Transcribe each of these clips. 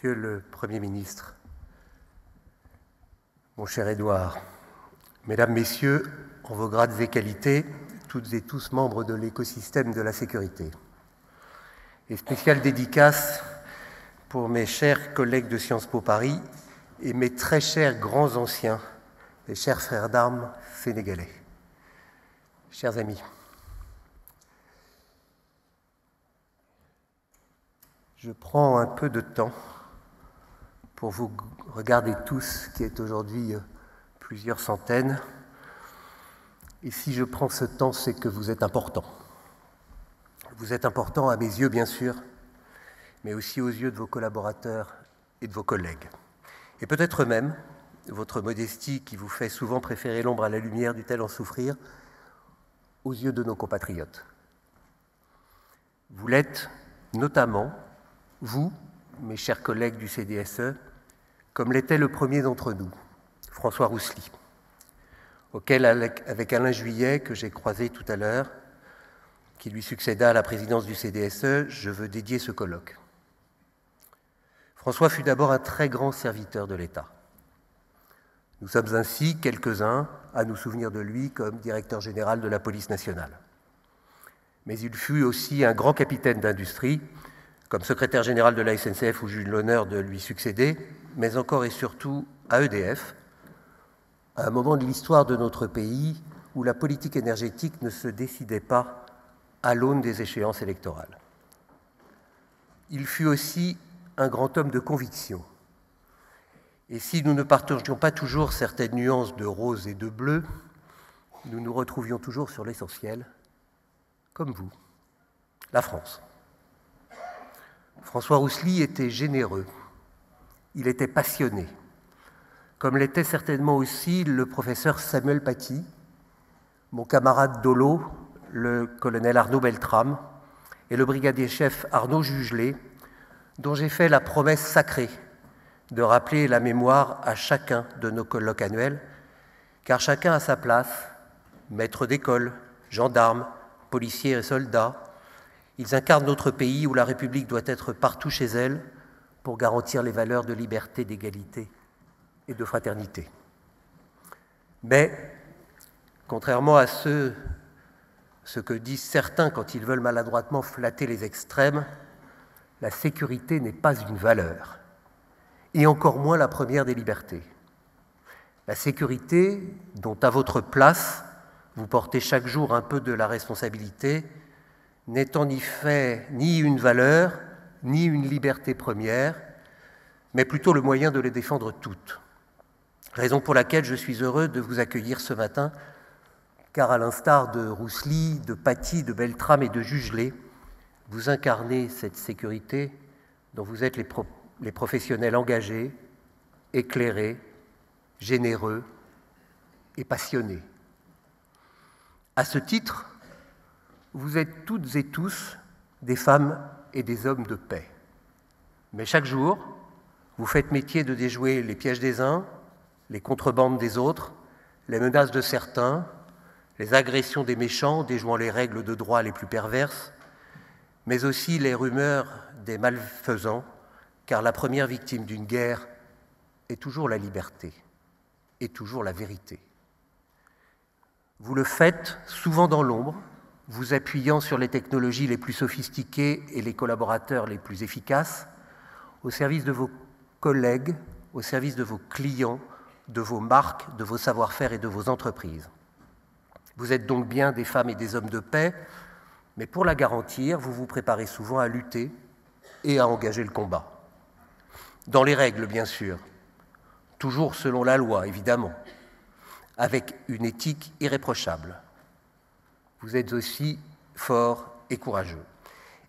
Monsieur le Premier ministre, mon cher Édouard, Mesdames, Messieurs, en vos grades et qualités, toutes et tous membres de l'écosystème de la sécurité. Et spéciale dédicace pour mes chers collègues de Sciences Po Paris et mes très chers grands anciens, mes chers frères d'armes sénégalais. Chers amis, je prends un peu de temps pour vous regarder tous, qui êtes aujourd'hui plusieurs centaines. Et si je prends ce temps, c'est que vous êtes importants. Vous êtes importants à mes yeux, bien sûr, mais aussi aux yeux de vos collaborateurs et de vos collègues. Et peut-être même votre modestie qui vous fait souvent préférer l'ombre à la lumière, dut-elle en souffrir, aux yeux de nos compatriotes. Vous l'êtes notamment, vous, mes chers collègues du CDSE, comme l'était le premier d'entre nous, François Roussely, auquel, avec Alain Juillet, que j'ai croisé tout à l'heure, qui lui succéda à la présidence du CDSE, je veux dédier ce colloque. François fut d'abord un très grand serviteur de l'État. Nous sommes ainsi quelques-uns à nous souvenir de lui comme directeur général de la police nationale. Mais il fut aussi un grand capitaine d'industrie, comme secrétaire général de la SNCF où j'eus l'honneur de lui succéder, mais encore et surtout à EDF, à un moment de l'histoire de notre pays où la politique énergétique ne se décidait pas à l'aune des échéances électorales. Il fut aussi un grand homme de conviction. Et si nous ne partagions pas toujours certaines nuances de rose et de bleu, nous nous retrouvions toujours sur l'essentiel, comme vous, la France. François Roussely était généreux, il était passionné, comme l'était certainement aussi le professeur Samuel Paty, mon camarade d'Olo, le colonel Arnaud Beltrame, et le brigadier chef Arnaud Jugelet, dont j'ai fait la promesse sacrée de rappeler la mémoire à chacun de nos colloques annuels, car chacun a sa place, maître d'école, gendarme, policiers et soldats. Ils incarnent notre pays où la République doit être partout chez elle pour garantir les valeurs de liberté, d'égalité et de fraternité. Mais, contrairement à ce que disent certains quand ils veulent maladroitement flatter les extrêmes, la sécurité n'est pas une valeur, et encore moins la première des libertés. La sécurité, dont à votre place, vous portez chaque jour un peu de la responsabilité, n'est en effet ni une valeur, ni une liberté première, mais plutôt le moyen de les défendre toutes. Raison pour laquelle je suis heureux de vous accueillir ce matin, car à l'instar de Roussely, de Paty, de Beltrame et de Jugelet, vous incarnez cette sécurité dont vous êtes les professionnels engagés, éclairés, généreux et passionnés. À ce titre, vous êtes toutes et tous des femmes et des hommes de paix. Mais chaque jour, vous faites métier de déjouer les pièges des uns, les contrebandes des autres, les menaces de certains, les agressions des méchants, déjouant les règles de droit les plus perverses, mais aussi les rumeurs des malfaisants, car la première victime d'une guerre est toujours la liberté, et toujours la vérité. Vous le faites souvent dans l'ombre, vous appuyant sur les technologies les plus sophistiquées et les collaborateurs les plus efficaces, au service de vos collègues, au service de vos clients, de vos marques, de vos savoir-faire et de vos entreprises. Vous êtes donc bien des femmes et des hommes de paix, mais pour la garantir, vous vous préparez souvent à lutter et à engager le combat. Dans les règles, bien sûr, toujours selon la loi, évidemment, avec une éthique irréprochable. Vous êtes aussi forts et courageux.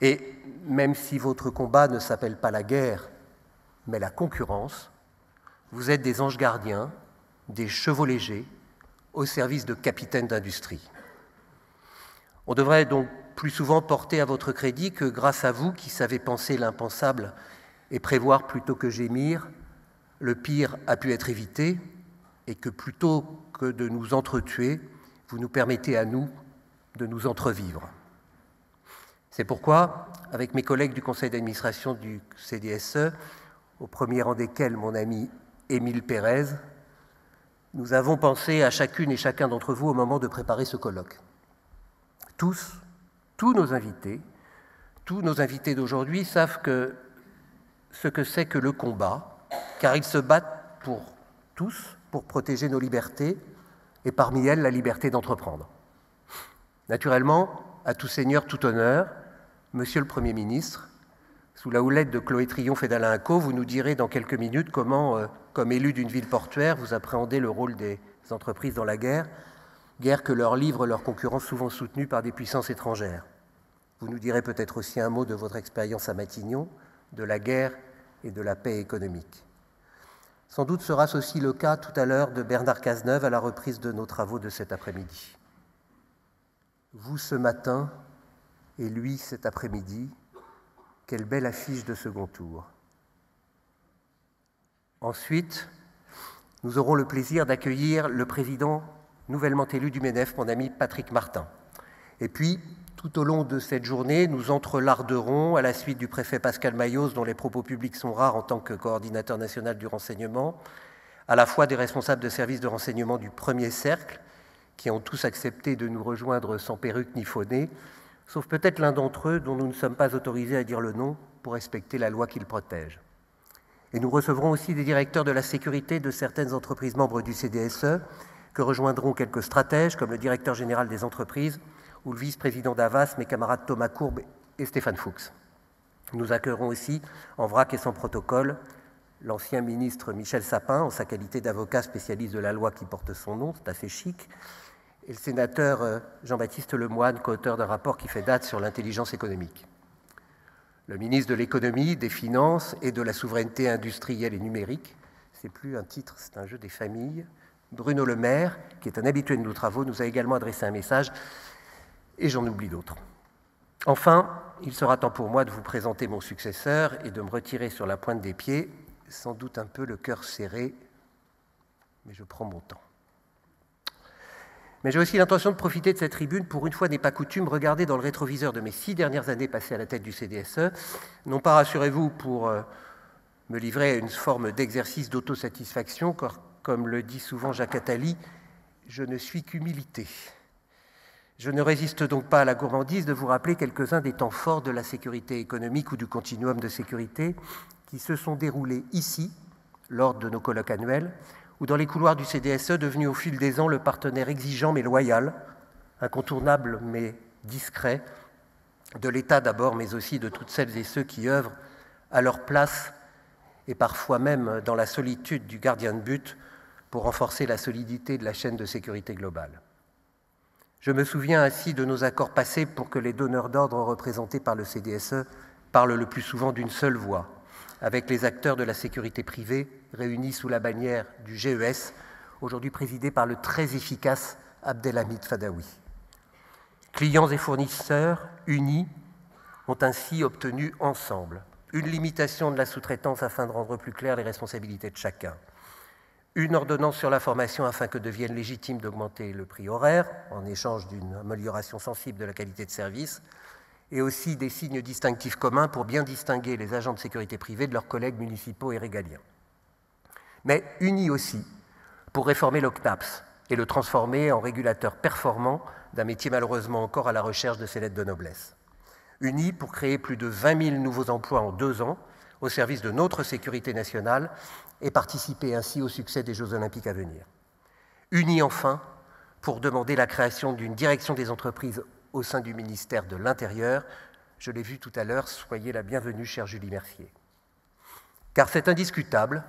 Et même si votre combat ne s'appelle pas la guerre, mais la concurrence, vous êtes des anges gardiens, des chevaux légers, au service de capitaines d'industrie. On devrait donc plus souvent porter à votre crédit que grâce à vous qui savez penser l'impensable et prévoir plutôt que gémir, le pire a pu être évité et que plutôt que de nous entretuer, vous nous permettez à nous de nous entrevivre. C'est pourquoi, avec mes collègues du conseil d'administration du CDSE, au premier rang desquels mon ami Émile Pérez, nous avons pensé à chacune et chacun d'entre vous au moment de préparer ce colloque. Tous nos invités d'aujourd'hui savent ce que c'est que le combat, car ils se battent pour tous, pour protéger nos libertés, et parmi elles, la liberté d'entreprendre. Naturellement, à tout seigneur, tout honneur, Monsieur le Premier ministre, sous la houlette de Chloé Triomphe et d'Alain Acco, vous nous direz dans quelques minutes comment, comme élu d'une ville portuaire, vous appréhendez le rôle des entreprises dans la guerre que leur livrent leurs concurrents souvent soutenus par des puissances étrangères. Vous nous direz peut-être aussi un mot de votre expérience à Matignon, de la guerre et de la paix économique. Sans doute sera-ce aussi le cas tout à l'heure de Bernard Cazeneuve à la reprise de nos travaux de cet après-midi. Vous ce matin et lui cet après-midi, quelle belle affiche de second tour. Ensuite, nous aurons le plaisir d'accueillir le président nouvellement élu du MEDEF, mon ami Patrick Martin. Et puis, tout au long de cette journée, nous entrelarderons, à la suite du préfet Pascal Mayos, dont les propos publics sont rares en tant que coordinateur national du renseignement, à la fois des responsables de services de renseignement du premier cercle, qui ont tous accepté de nous rejoindre sans perruque ni faux nez, sauf peut-être l'un d'entre eux dont nous ne sommes pas autorisés à dire le nom pour respecter la loi qu'il protège. Et nous recevrons aussi des directeurs de la sécurité de certaines entreprises membres du CDSE, que rejoindront quelques stratèges, comme le directeur général des entreprises ou le vice-président d'Avas, mes camarades Thomas Courbe et Stéphane Fuchs. Nous accueillerons aussi, en vrac et sans protocole, l'ancien ministre Michel Sapin, en sa qualité d'avocat spécialiste de la loi qui porte son nom, c'est assez chic, et le sénateur Jean-Baptiste Lemoyne, co-auteur d'un rapport qui fait date sur l'intelligence économique. Le ministre de l'économie, des finances et de la souveraineté industrielle et numérique, c'est plus un titre, c'est un jeu des familles, Bruno Le Maire, qui est un habitué de nos travaux, nous a également adressé un message, et j'en oublie d'autres. Enfin, il sera temps pour moi de vous présenter mon successeur et de me retirer sur la pointe des pieds, sans doute un peu le cœur serré, mais je prends mon temps. Mais j'ai aussi l'intention de profiter de cette tribune, pour une fois n'est pas coutume, regarder dans le rétroviseur de mes 6 dernières années passées à la tête du CDSE, non pas, rassurez-vous, pour me livrer à une forme d'exercice d'autosatisfaction, comme le dit souvent Jacques Attali, je ne suis qu'humilité. Je ne résiste donc pas à la gourmandise de vous rappeler quelques-uns des temps forts de la sécurité économique ou du continuum de sécurité qui se sont déroulés ici, lors de nos colloques annuels, ou dans les couloirs du CDSE, devenu au fil des ans le partenaire exigeant mais loyal, incontournable mais discret, de l'État d'abord, mais aussi de toutes celles et ceux qui œuvrent à leur place et parfois même dans la solitude du gardien de but pour renforcer la solidité de la chaîne de sécurité globale. Je me souviens ainsi de nos accords passés pour que les donneurs d'ordre représentés par le CDSE parlent le plus souvent d'une seule voix, avec les acteurs de la sécurité privée réunis sous la bannière du GES, aujourd'hui présidé par le très efficace Abdelhamid Fadawi. Clients et fournisseurs unis ont ainsi obtenu ensemble une limitation de la sous-traitance afin de rendre plus claires les responsabilités de chacun, une ordonnance sur la formation afin que devienne légitime d'augmenter le prix horaire en échange d'une amélioration sensible de la qualité de service, et aussi des signes distinctifs communs pour bien distinguer les agents de sécurité privée de leurs collègues municipaux et régaliens. Mais unis aussi pour réformer l'OCNAPS et le transformer en régulateur performant d'un métier malheureusement encore à la recherche de ses lettres de noblesse. Unis pour créer plus de 20 000 nouveaux emplois en 2 ans au service de notre sécurité nationale et participer ainsi au succès des Jeux Olympiques à venir. Unis enfin pour demander la création d'une direction des entreprises au sein du ministère de l'Intérieur. Je l'ai vu tout à l'heure, soyez la bienvenue, chère Julie Mercier. Car c'est indiscutable,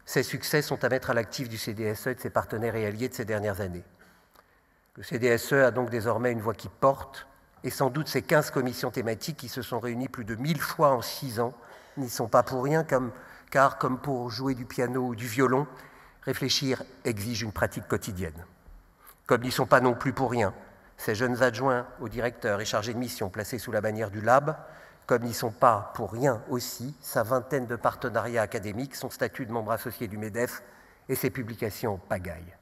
ces succès sont à mettre à l'actif du CDSE et de ses partenaires et alliés de ces dernières années. Le CDSE a donc désormais une voix qui porte, et sans doute ces 15 commissions thématiques qui se sont réunies plus de 1000 fois en 6 ans n'y sont pas pour rien, car comme pour jouer du piano ou du violon, réfléchir exige une pratique quotidienne. Comme n'y sont pas non plus pour rien ces jeunes adjoints au directeur et chargés de mission placés sous la bannière du Lab, comme n'y sont pas pour rien aussi sa vingtaine de partenariats académiques, son statut de membre associé du MEDEF et ses publications en pagaille.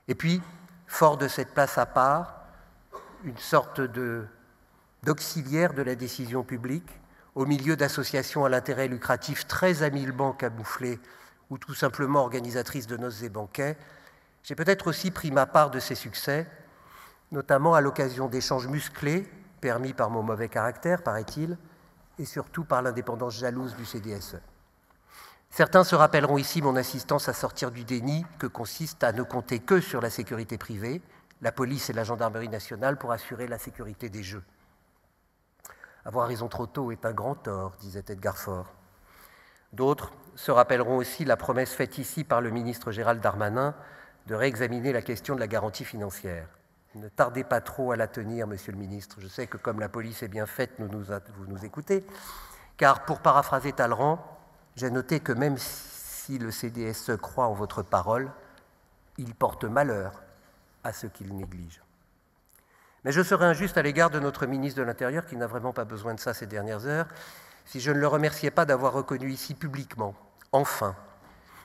Et puis, fort de cette place à part, une sorte d'auxiliaire de la décision publique, au milieu d'associations à l'intérêt lucratif très habilement camouflées ou tout simplement organisatrices de noces et banquets, j'ai peut-être aussi pris ma part de ces succès, notamment à l'occasion d'échanges musclés, permis par mon mauvais caractère, paraît-il, et surtout par l'indépendance jalouse du CDSE. Certains se rappelleront ici mon insistance à sortir du déni que consiste à ne compter que sur la sécurité privée, la police et la gendarmerie nationale pour assurer la sécurité des jeux. Avoir raison trop tôt est un grand tort, disait Edgar Faure. D'autres se rappelleront aussi la promesse faite ici par le ministre Gérald Darmanin de réexaminer la question de la garantie financière. Ne tardez pas trop à la tenir, monsieur le ministre. Je sais que comme la police est bien faite, vous nous écoutez. Car pour paraphraser Talleyrand, j'ai noté que même si le CDSE croit en votre parole, il porte malheur à ceux qui le négligent. Mais je serais injuste à l'égard de notre ministre de l'Intérieur, qui n'a vraiment pas besoin de ça ces dernières heures, si je ne le remerciais pas d'avoir reconnu ici publiquement, enfin,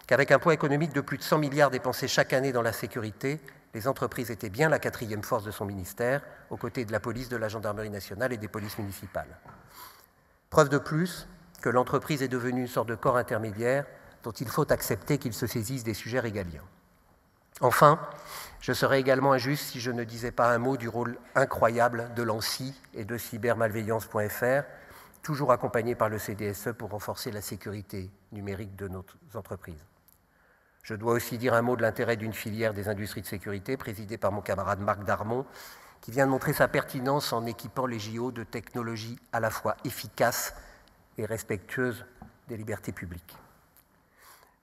qu'avec un poids économique de plus de 100 milliards dépensés chaque année dans la sécurité, les entreprises étaient bien la quatrième force de son ministère, aux côtés de la police, de la gendarmerie nationale et des polices municipales. Preuve de plus que l'entreprise est devenue une sorte de corps intermédiaire dont il faut accepter qu'il se saisisse des sujets régaliens. Enfin, je serais également injuste si je ne disais pas un mot du rôle incroyable de l'ANSSI et de cybermalveillance.fr, toujours accompagnés par le CDSE pour renforcer la sécurité numérique de nos entreprises. Je dois aussi dire un mot de l'intérêt d'une filière des industries de sécurité, présidée par mon camarade Marc Darmon, qui vient de montrer sa pertinence en équipant les JO de technologies à la fois efficaces et respectueuses des libertés publiques.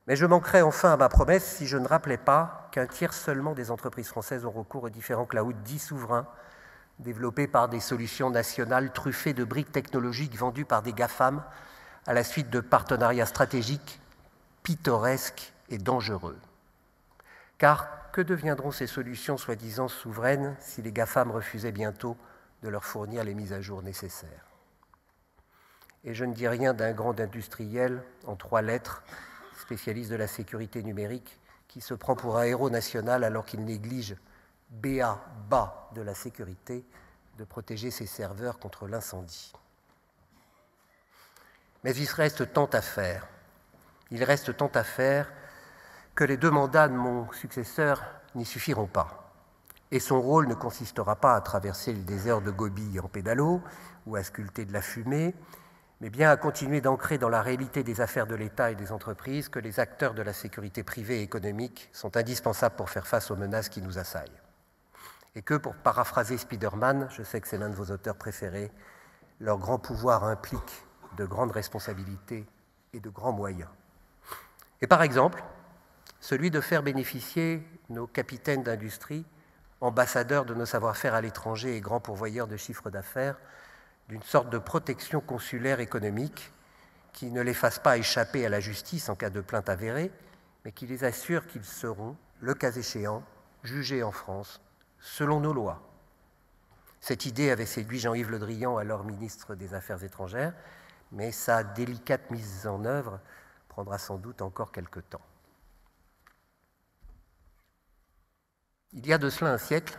Mais je manquerais enfin à ma promesse si je ne rappelais pas qu'un tiers seulement des entreprises françaises ont recours aux différents clouds dits souverains, développés par des solutions nationales truffées de briques technologiques vendues par des GAFAM à la suite de partenariats stratégiques pittoresques et dangereux. Car que deviendront ces solutions soi-disant souveraines si les GAFAM refusaient bientôt de leur fournir les mises à jour nécessaires? Et je ne dis rien d'un grand industriel en 3 lettres, spécialiste de la sécurité numérique, qui se prend pour un héros national alors qu'il néglige bas de la sécurité de protéger ses serveurs contre l'incendie. Mais il reste tant à faire. Il reste tant à faire que les 2 mandats de mon successeur n'y suffiront pas. Et son rôle ne consistera pas à traverser le désert de Gobi en pédalo ou à sculpter de la fumée, mais bien à continuer d'ancrer dans la réalité des affaires de l'État et des entreprises que les acteurs de la sécurité privée et économique sont indispensables pour faire face aux menaces qui nous assaillent. Et que, pour paraphraser Spiderman, je sais que c'est l'un de vos auteurs préférés, leur grand pouvoir implique de grandes responsabilités et de grands moyens. Et par exemple, celui de faire bénéficier nos capitaines d'industrie, ambassadeurs de nos savoir-faire à l'étranger et grands pourvoyeurs de chiffres d'affaires, d'une sorte de protection consulaire économique qui ne les fasse pas échapper à la justice en cas de plainte avérée, mais qui les assure qu'ils seront, le cas échéant, jugés en France selon nos lois. Cette idée avait séduit Jean-Yves Le Drian, alors ministre des Affaires étrangères, mais sa délicate mise en œuvre prendra sans doute encore quelque temps. Il y a de cela un siècle,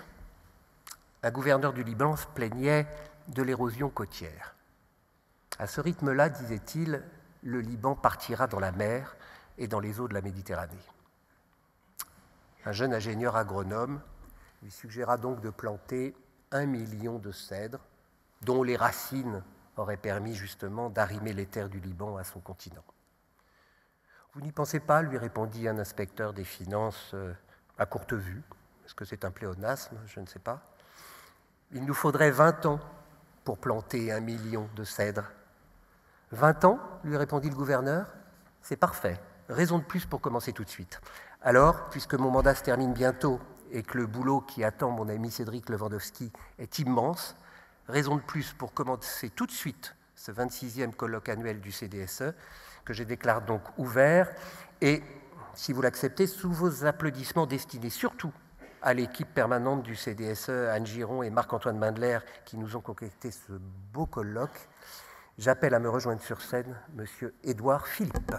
un gouverneur du Liban se plaignait de l'érosion côtière. À ce rythme-là, disait-il, le Liban partira dans la mer et dans les eaux de la Méditerranée. Un jeune ingénieur agronome lui suggéra donc de planter 1 million de cèdres, dont les racines auraient permis justement d'arrimer les terres du Liban à son continent. « Vous n'y pensez pas ?» lui répondit un inspecteur des finances à courte vue. Est-ce que c'est un pléonasme? Je ne sais pas. Il nous faudrait 20 ans pour planter 1 million de cèdres. 20 ans, lui répondit le gouverneur, c'est parfait. Raison de plus pour commencer tout de suite. Alors, puisque mon mandat se termine bientôt et que le boulot qui attend mon ami Cédric Lewandowski est immense, raison de plus pour commencer tout de suite ce 26e colloque annuel du CDSE, que je déclare donc ouvert, et, si vous l'acceptez, sous vos applaudissements destinés surtout à l'équipe permanente du CDSE, Anne Giron et Marc-Antoine Mindler, qui nous ont concocté ce beau colloque, j'appelle à me rejoindre sur scène M. Édouard Philippe.